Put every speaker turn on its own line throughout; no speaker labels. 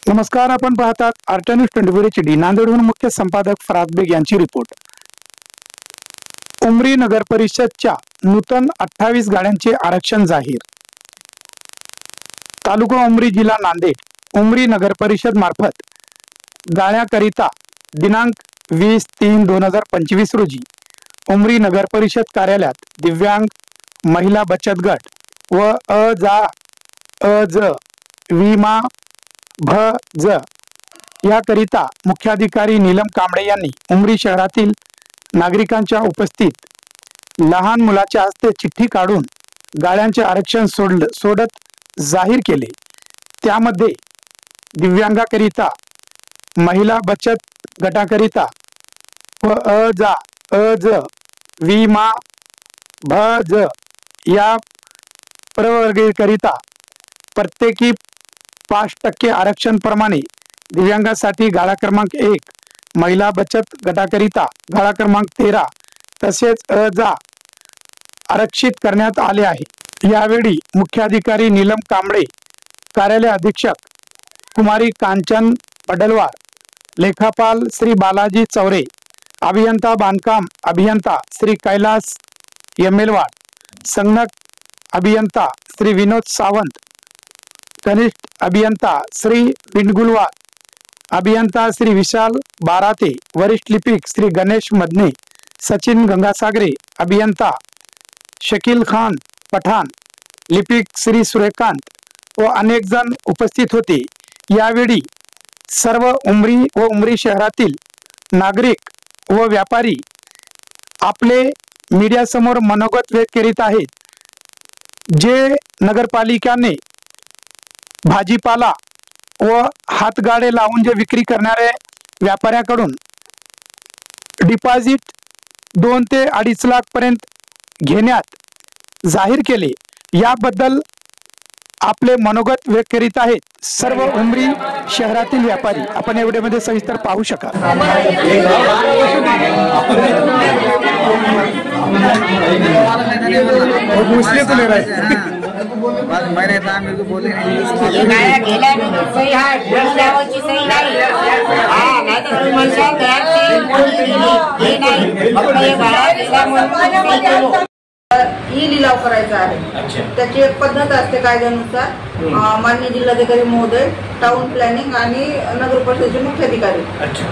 नमस्कार, आपण पाहतात आर्ट न्यूज 24 HD. नांदेडहून मुख्य संपादक फराद बेग यांची रिपोर्ट. उमरी नगर परिषदच्या नूतन 28 गाड्यांचे आरक्षण जाहीर. तालुका उमरी, जिल्हा नांदेड. उमरी नगर परिषद मार्फत गाड्याकरिता दिनांक 20/3/2025 रोजी उमरी नगर परिषद कार्यालयात दिव्यांग महिला बचत गट व अज विमा भज याकरिता मुख्याधिकारी नीलम कांबळे यांनी उमरी शहरातील नागरिकांच्या उपस्थित लहान मुलाच्या हस्ते चिठ्ठी काढून गाड्यांचे आरक्षण सोडत जाहीर केले. त्यामध्ये दिव्यांगाकरिता, महिला बचत गटाकरिता व अज विमा भज या प्रवर्गाकरिता प्रत्येकी 5% आरक्षण प्रमाणे दिव्यांगासाठी गाडा क्रमांक 1, महिला बचत गटाकरिता गाडा क्रमांक 13 तसेच अजा आरक्षित करण्यात आले आहे. यावेळी मुख्याधिकारी नीलम कांबळे, कार्यालय अधीक्षक कुमारी कांचन पडलवार, लेखापाल श्री बालाजी चौरे, अभियंता बांधकाम अभियंता श्री कैलास यमेलवाड, संगणक अभियंता श्री विनोद सावंत, कनिष्ठ अभियंता श्री बिंडगुलवार, अभियंता श्री विशाल बाराते, वरिष्ठ लिपिक श्री गणेश मदने, सचिन गंगासागरे, अभियंता शकील खान पठाण, लिपिक श्री सूर्यकांत व अनेक जण उपस्थित होते. यावेळी सर्व उमरी व उमरी शहरातील नागरिक व व्यापारी आपले मीडिया समोर मनोगत व्यक्त करीत आहेत. जे नगरपालिकेने भाजीपाला व हातगाडे लावून जे विक्री करणारे व्यापाऱ्याकडून डिपॉझिट 2 ते 2.5 लाख पर्यंत घेण्यात जाहीर केले, याबद्दल आपले मनोगत व्यक्त करीत आहेत सर्व उमरी शहरातील व्यापारी. आपण एवढ्यामध्ये सविस्तर पाहू शकाल.
मैंने था मेरे को बोले
ई लिलाव करायचा आहे. त्याची एक पद्धत असते कायद्यानुसार. माननीय जिल्हाधिकारी महोदय, टाउन प्लॅनिंग आणि नगर परिषदेचे मुख्याधिकारी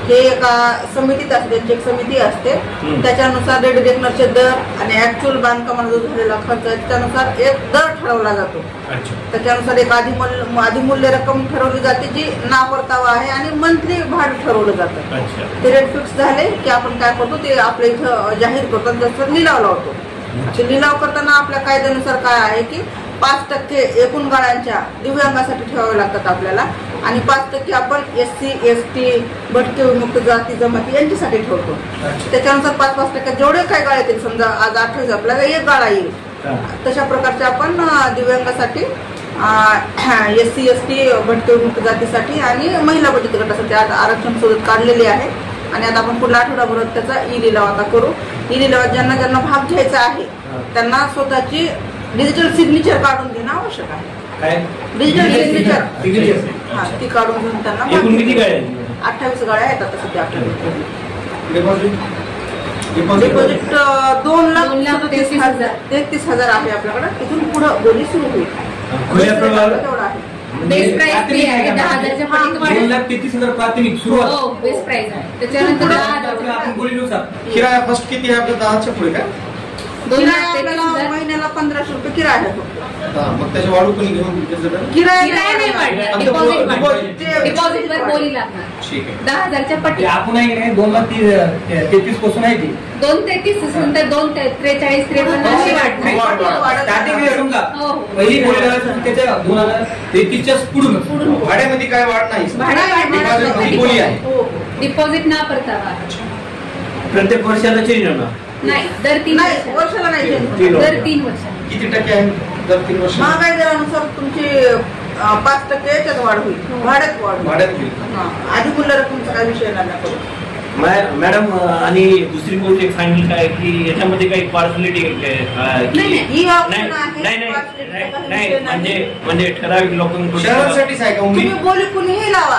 हे एका समितीत असते. त्यांची एक समिती असते. त्याच्यानुसार रेडिडेक्नरचे दर आणि ऍक्च्युअल बांधकामाला जो झालेला खर्च आहे त्यानुसार एक दर ठरवला जातो. त्याच्यानुसार एक अधिमूल्य रक्कम ठरवली जाते जी नापरतावा आहे आणि मंथली भाडं ठरवलं जातं. ते रेट फिक्स झाले की आपण काय करतो ते आपल्या इथं जाहीर करतो, त्याचा लिलाव लावतो. लिलाव करताना आपल्या कायद्यानुसार काय आहे की 5% एकूण गाड्यांच्या दिव्यांगासाठी ठेवावे लागतात आपल्याला आणि 5% आपण SC ST भटके विमुक्त जाती जमाती यांच्यासाठी ठेवतो. त्याच्यानुसार 5% जेवढे काही गाड्या येतील, समजा आज 28 आपल्याला एक गाडा येईल, तशा प्रकारच्या आपण दिव्यांगासाठी SC ST भटके विमुक्त जातीसाठी आणि महिला बचत गटासाठी आज आरक्षण शोधत काढलेले आहे. आणि आता आपण पुढल्या आठवड्याभरात त्याचा ई लिलाव आता करू. ई लिलावात ज्यांना ज्यांना भाग घ्यायचा आहे त्यांना स्वतःची डिजिटल सिग्नेचर काढून घेणं आवश्यक आहे. डिजिटल सिग्नेचर ती काढून घेऊन त्यांना 28 गाड्या येतात. तसं ते आपल्याला डिपॉझिट 2,33,000 आहे आपल्याकडे. तिथून पुढे बोली सुरू होईल. तेवढं आहे.
बेस प्राइस फ्री आहे. 10,000च्या पटीत
2,33,000 प्राथमिक सुरुवात.
हो, बेस प्राइस आहे. त्याच्यानंतर 10,000
आपण बोलीनुसार किराया फर्स्ट किती आहे आपल्या 10च्या पुढे काय?
महिन्याला 1,500 रुपये किराया आहे.
मग त्याची वाढू कोणी घेऊन
किराया नाही वाढणार, डिपॉझिट वर बोली लागणार. ठीक आहे. 10,000च्या पटीत
आपण आहे नाही 2,33,000 पासून आहे ती
2,33 नंतर 2,43, 53 अशी वाढणार.
स्टार्टिंग समजा पहिली बोली त्याच्या 2,033च्या पुढून भाड्यामध्ये काय वाढ नाही.
भाडा
बोली आहे.
डिपॉझिट ना परतावा
प्रत्येक वर्षाला चेंज होणार
नाही. दर 3
वर्षाला नाही.
दर 3 वर्षाला
किती टक्के आहे? दर 3 वर्ष
महागाई दरानुसार तुमची 5% याच्यात वाढ होईल. भाड्यात वाढ.
भाड्यात होईल.
अधिमूल्य रक्कमचा काय विषय नाही.
मॅडम आणि दुसरी गोष्ट एक फायनल काय की याच्यामध्ये काही पार्सलिटी
ही option आहे.
म्हणजे ठराविक लोकांकडून
शहरासाठीच आहे का
तुम्ही बोली कुणीही लावा,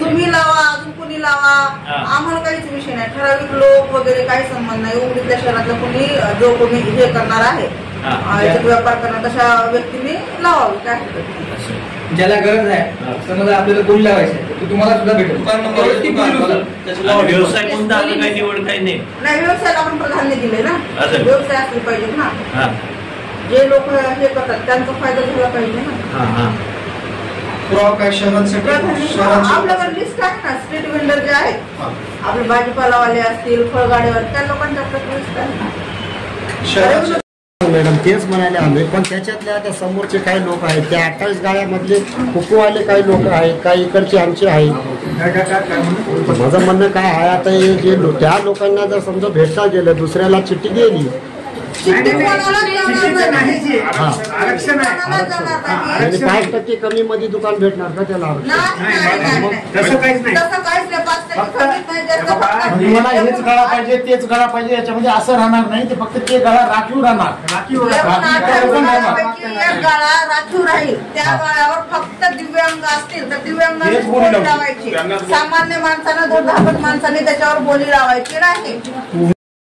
तुम्ही लावा, अजून कुणी लावा, आम्हाला काहीच विषय नाही. ठराविक लोक वगैरे काही संबंध नाही. उमरीतल्या शहरातला कुणी जो कोणी हे करणार आहे याच्यात व्यापार करणार तशा व्यक्तीने लावावी, काय हरकत नाही.
ज्याला गरज आहे समजा आपल्याला बोली लावायची तर तुम्हाला सुद्धा भेटेल.
व्यवसाय कोणता असं काही निवड काही नाही.
नाही, व्यवसायाला आपण प्राधान्य दिले ना,
असं.
व्यवसाय असले पाहिजे ना. जे लोक हे करतात त्यांचा फायदा झाला पाहिजे ना.
पुरावा काय शहरांसाठी
आपल्याकडे लिस्ट आहे ना, स्ट्रीट वेंडर जे आहेत आपले भाजीपालावाले असतील, फळगाडीवाले, त्या लोकांच्या लिस्ट आहे ना.
मॅडम तेच म्हणाले आम्ही, पण त्याच्यातल्या त्या समोरचे काही लोक आहेत, त्या 28 गाड्यामधले कुकूवाले काही लोक आहेत, काही इकडचे आमचे आहेत. माझं म्हणणं काय आहे, आता हे जे त्या लोकांना जर समजा भेटता गेलं, दुसऱ्याला चिठ्ठी गेली
आरक्षण आहे,
5% कमी मध्ये दुकान भेटणार का त्याला?
तसं काहीच नाही.
मला हेच गळा पाहिजे तेच गळा पाहिजे याच्यामध्ये असं राहणार नाही. ते फक्त ते गळा राखीव राहणार.
गाळा राखीव राहील. त्या गाळ्यावर फक्त दिव्यांग असतील तर दिव्यांगांना बोली लावायची. सामान्य माणसानं, दुर्धापट माणसाने त्याच्यावर बोली लावायची नाही.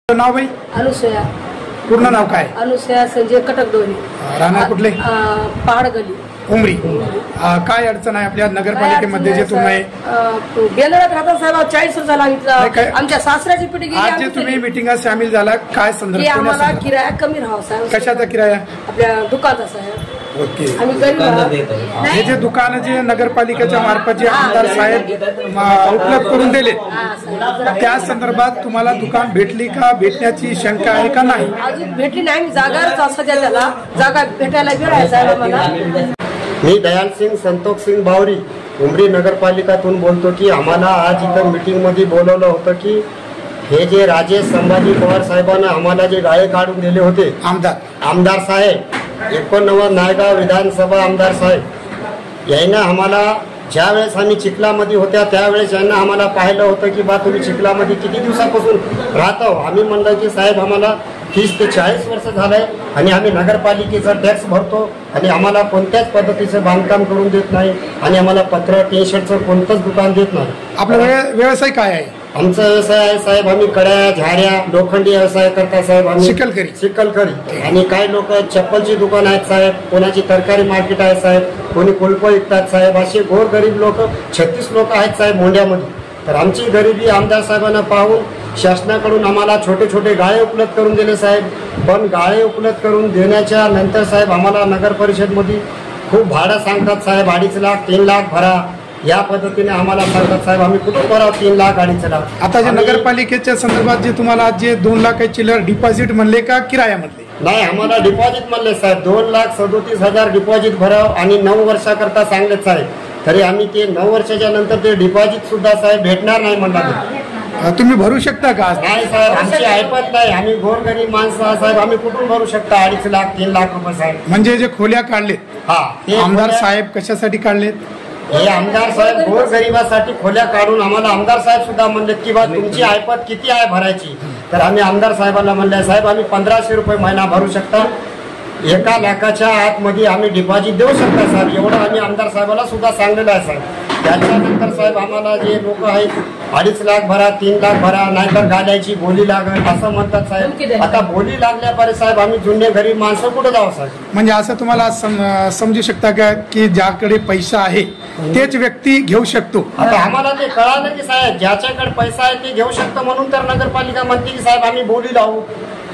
नाव बाई?
अनुसया.
पूर्ण नाव काय?
अनुसया संजय कटकडोली.
राहणार कुठले?
पहाड गली,
उमरी. काय अडचण आहे आपल्या नगरपालिकेमध्ये जे तुम्ही
बेलरात राहता साहेब? 40 वर्ष झाला इथला. आमच्या सासऱ्याची पिढी गेली.
आज जे तुम्ही मिटिंगात सामील झाला, काय संदर्भ?
आम्हाला किराया कमी राहावा साहेब.
कशाचा किराया?
आपल्या दुकानाचा साहेब.
ओके.
आम्ही गरीब.
हे जे दुकान जे नगरपालिकेच्या मार्फत जे आमदार साहेब उपलब्ध करून दिले, त्या संदर्भात तुम्हाला दुकान भेटली का? भेटण्याची शंका आहे का? नाही
अजून भेटली नाही. जागा सध्या त्याला जागा भेटायला वेळ आहे साहेब मला.
मी दयाल सिंग संतोष सिंग बावरी उमरी नगरपालिकातून बोलतो की आम्हाला आज इथं मीटिंगमध्ये बोलवलं होतं की हे जे राजेश संभाजी पवार साहेबांना आम्हाला जे गाळे काढून दिले होते, आमदार साहेब 89 नायगाव विधानसभा आमदार साहेब यांना आम्हाला ज्या वेळेस आम्ही चिखलामध्ये होत्या त्यावेळेस यांना आम्हाला पाहिलं होतं की बा तुम्ही चिखलामध्ये किती दिवसापासून राहतो. आम्ही म्हणलं की साहेब आम्हाला 30 ते 40 वर्ष झालंय आणि आम्ही नगरपालिकेचा टॅक्स भरतो आणि आम्हाला कोणत्याच पद्धतीचं बांधकाम करून देत नाही आणि आम्हाला पत्र टी शर्टचं कोणतंच दुकान देत नाही.
आपला व्यवसाय काय आहे?
आमचा व्यवसाय आहे साहेब, आम्ही कड्या झाऱ्या लोखंडी व्यवसाय करता साहेब. आम्ही चिखलकरी आणि काही लोक चप्पलची दुकान आहेत साहेब, कोणाची तरकारी मार्केट आहे साहेब, कोणी कुलप विकतात साहेब. असे गोर गरीब लोक 36 लोक आहेत साहेब मोंढ्यामध्ये. तर आमची गरिबी आमदार साहेबांना पाहून शासनाकडून आम्हाला छोटे छोटे गाळे उपलब्ध करून दिले साहेब. पण गाळे उपलब्ध करून देण्याच्या नंतर साहेब आम्हाला नगर परिषदमध्ये खूप भाडं सांगतात साहेब. 2.5 लाख 3 लाख भरा या पद्धतीने आम्हाला सांगतात साहेब. आम्ही कुठून भरावं 3 लाख 2.5 लाख?
आता जे नगरपालिकेच्या संदर्भात जे तुम्हाला जे 2 लाख चिल्लर डिपॉझिट म्हणले का किराया म्हणले?
नाही, आम्हाला डिपॉझिट म्हणले साहेब. 2,37,000 डिपॉझिट भराव आणि 9 वर्षाकरता सांगले साहेब. तरी आम्ही ते 9 वर्षाच्या नंतर ते डिपॉझिट सुद्धा साहेब भेटणार नाही म्हणतात.
तुम्ही भरू शकता का?
नाही साहेब, आमची ऐपत नाही. आम्ही गोरगरीब माणसं साहेब, आम्ही कुठून भरू शकता 2.5 लाख 3 लाख रुपये साहेब?
म्हणजे जे खोल्या काढलेत
ते
आमदार साहेब कशासाठी काढलेत?
हे आमदार साहेब गोरगरिबासाठी खोल्या काढून आम्हाला आमदार साहेब सुद्धा म्हणलेत की बा तुमची ऐपत किती आहे भरायची? तर आम्ही आमदार साहेबांना म्हणले साहेब आम्ही 1500 रुपये महिना भरू शकता. 1 लाखाच्या आतमध्ये आम्ही डिपॉझिट देऊ शकता साहेब. एवढं आम्ही आमदार साहेबांना सुद्धा सांगलेलं आहे साहेब. त्याच्यानंतर साहेब आम्हाला जे लोक आहेत 2.5 लाख भरा 3 लाख भरा नाहीतर गाड्याची बोली लागेल असं म्हणतात साहेब. आता बोली लागल्यापर्यंत साहेब आम्ही जुने गरीब माणसं कुठं जाऊ साहेब?
म्हणजे असं तुम्हाला समजू शकता का की ज्याकडे पैसा आहे तेच व्यक्ती घेऊ शकतो?
आता आम्हाला ते कळालं की साहेब ज्याच्याकडे पैसा आहे ते घेऊ शकतो म्हणून तर नगरपालिका म्हणते की साहेब आम्ही बोली लावू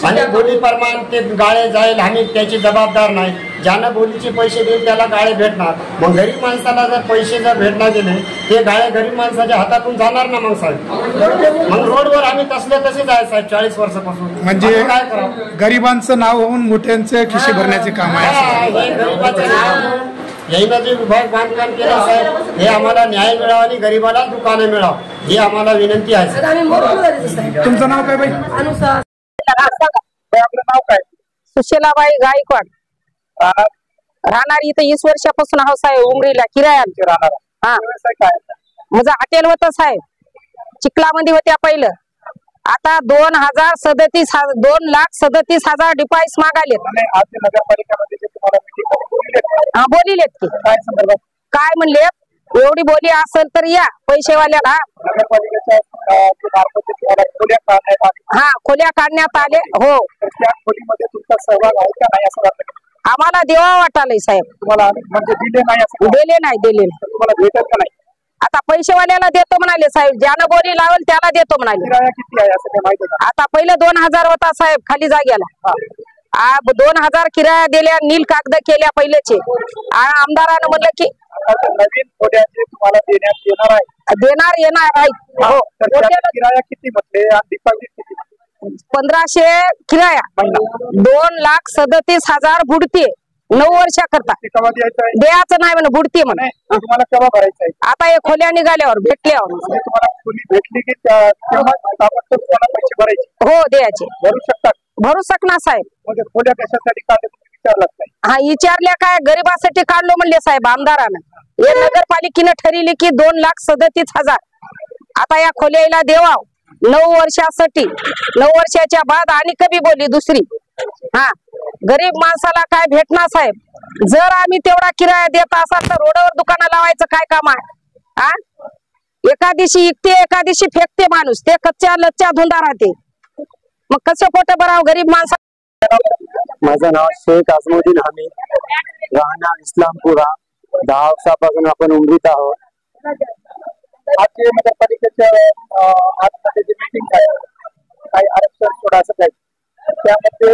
आणि बोली प्रमाण ते गाळे जाईल. आम्ही त्याची जबाबदार नाही. ज्यांना बोलीचे पैसे देईल त्याला गाळे भेटणार. मग गरीब माणसाला जर पैसे जर भेटणार गेले ते गाळे गरीब माणसाच्या हातातून जाणार ना मग साहेब. मग रोडवर आम्ही तसेच आहे साहेब 40 वर्षापासून.
म्हणजे काय करावं? गरिबांचं नाव होऊन मोठ्यांचे खिशे भरण्याचे काम आहे.
गरिबाचं नाव यायला जे विभाग बांधकाम केलं साहेब हे आम्हाला न्याय मिळावा आणि गरीबाला दुकाने मिळावं ही आम्हाला विनंती आहे.
तुमचं नाव काय बाई?
अनुसार.
आपलं नाव काय?
सुशीलाबाई गायकवाड. राहणार इथं 20 वर्षापासून हाऊस आहे उमरीला किराया राहणार. हा, माझं हॉटेल होतं साहेब. चिखलामध्ये होत्या पहिलं. आता 2,37,000 डिपॉझिट मागालेत.
आज नगरपालिकामध्ये जे तुम्हाला मीटिंग
हा बोलिलेत की
काय संदर्भात
काय म्हणले, एवढी बोली असेल तर या पैसेवाल्याला.
नगरपालिकेच्या मार्फत तुम्हाला खोल्या काढण्यात आली,
हा खोल्या काढण्यात आले. हो
तर त्या खोलीमध्ये तुमचा सहभाग आहे का नाही असं वाटतं?
आम्हाला देवा वाटालय साहेब.
तुम्हाला म्हणजे दिले नाही असं
दिले नाही.
तुम्हाला भेटत का नाही?
आता पैसेवाल्याला देतो म्हणाले साहेब, ज्यानं बोली लावेल त्याला देतो म्हणाले.
किराया किती आहे असं काय माहिती आहे
आता पहिलं 2,000 होता साहेब खाली जाग्याला. 2,000 किराया दिल्या, नील कागद केल्या पहिल्याचे. आमदारानं म्हणलं की
आता नवीन खोल्याचे तुम्हाला देण्यात येणार आहे,
येणार आहे. हो
तर त्याचा किराया किती म्हटले आणि डिपॉझिट किती म्हटले?
1,500 किराया, 2,37,000 बुडते 9 वर्षाकरता.
ते केव्हा द्यायचं आहे?
द्यायचं नाही म्हणे, बुडते म्हणे.
ते तुम्हाला केव्हा भरायचं आहे?
आता हे खोल्या निघाल्यावर भेटल्यावर.
म्हणजे तुम्हाला खोली भेटली की तेव्हा ताबडतोब तुम्हाला पैसे भरायचे?
हो द्यायचे.
भरू शकतात.
भरू शकणार साहेब.
म्हणजे खोल्या कशासाठी काढले तुम्ही विचारलाच नाही?
हा विचारल्या काय, गरिबासाठी काढलो म्हणले साहेब आमदारानं. हे नगरपालिकेनं ठरवले की 2,37,000 आता या खोल्याला देवा 9 वर्षासाठी. 9 वर्षाच्या बाद आणि कमी बोली दुसरी. हा गरीब माणसाला काय भेटणार साहेब? जर आम्ही तेवढा किराया देत असाल तर रोडवर दुकानं लावायचं काय काम आहे? हा एका दिवशी इकते, एका दिवशी फेकते माणूस. ते कच्च्या लच्च्या धुंदा राहते. मग कसं पोट भराव गरीब माणसा?
माझं नाव शेख आझमुद्दीन हमीद, राहणार इस्लामपुरा. 10 वर्षापासून आपण उमरीत आहोत.
आज जे नगरपालिकेच्या आज जे मीटिंग आहे, काही आरक्षण सोडा असं काही, त्यामध्ये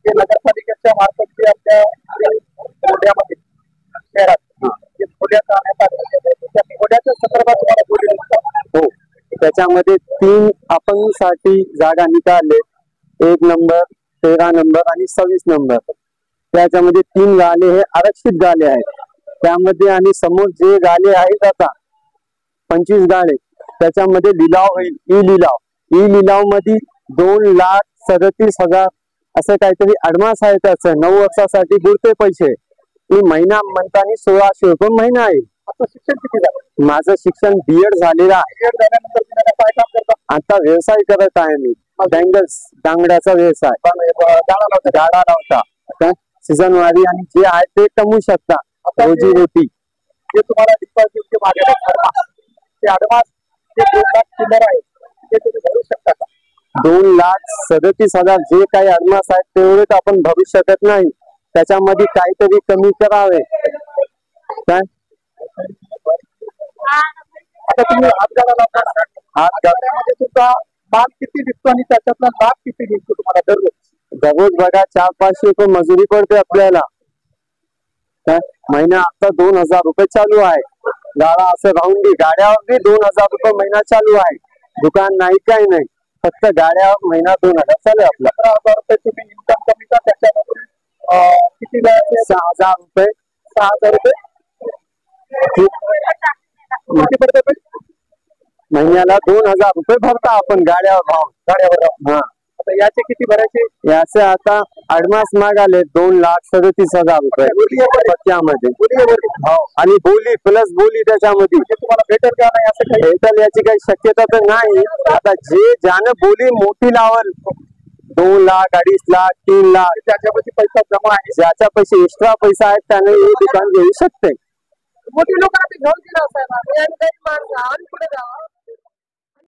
जे नगरपालिकेच्या मार्फत जे आपल्या खोल्यामध्ये शहरात जे खोल्या काढण्यात आल्या त्या खोल्याच्या संदर्भात तुम्हाला बोलले.
हो, त्याच्यामध्ये 3 अपंगांसाठी जागा निकाले. 1 नंबर, 13 नंबर आणि 26 नंबर. त्याच्यामध्ये 3 गाले हे आरक्षित गाले आहेत. त्यामध्ये आणि समोर जे गाले आहेत आता 25 गाळे, त्याच्यामध्ये लिलाव होईल. ई लिलाव मध्ये 2,37,000 असं काहीतरी ऍडव्हान्स आहे. त्याचं 9 वर्षासाठी बुडते पैसे. ही महिना म्हणताना 1,600 रुपये महिना आहे.
आता शिक्षण किती झालं?
माझं शिक्षण BEd झालेलं आहे.
BEd झाल्यानंतर तुम्हाला काय काम करता?
आता व्यवसाय करत आहे मी. बँगल्स डांगड्याचा व्यवसाय. गाडा लावता सीझन वारी आणि जे आहे ते कमवू शकता रोजी रोटी.
जे तुम्हाला डिपॉझिटचे मागे ते ऍडव्हान्स जे 2 लाख चिल्लर आहे ते तुम्ही भरू शकता का?
2,37,000 जे काही ऍडव्हान्स आहेत तेवढेच आपण भरू शकत नाही. त्याच्यामध्ये काहीतरी कमी करावे. काय
आता तुम्ही हातगाड्यामध्ये तुमचा माल किती विकतो आणि त्याच्यातला लाभ किती विकतो तुम्हाला दररोज?
बघा 400-500 रुपये मजुरी पडते आपल्याला. काय महिना आता 2,000 रुपये चालू आहे. गाडा असं राहून गाड्यावर बी 2,000 रुपये महिना चालू आहे. दुकान नाही काही नाही, फक्त गाड्यावर महिना 2,000 चालू आहे आपला.
15,000 रुपये तुम्ही इन्कम कमी का त्याच्यामधून किती
6,000 रुपये.
6,000 रुपये किती पडते?
महिन्याला 2,000 रुपये भरता आपण गाड्यावर राहून. हा
आता याचे किती भरायचे?
याचे आता ऍडव्हान्स मागाले 2,37,000 रुपये पत्त्यामध्ये. हो आणि बोली प्लस बोली त्याच्यामध्ये.
तुम्हाला भेटेल का नाही असं काही?
भेटेल याची काही शक्यता तर नाही. आता ज्यानं बोली मोठी लावल 2 लाख, 2.5 लाख, 3 लाख
त्याच्यापाशी पैसा जमा आहे,
ज्याच्या पैसे एक्स्ट्रा पैसा आहे त्याने हे दुकान घेऊ शकते.
मोठी लोकांना घेऊन दिलं साहेब. आणि पुढे जावं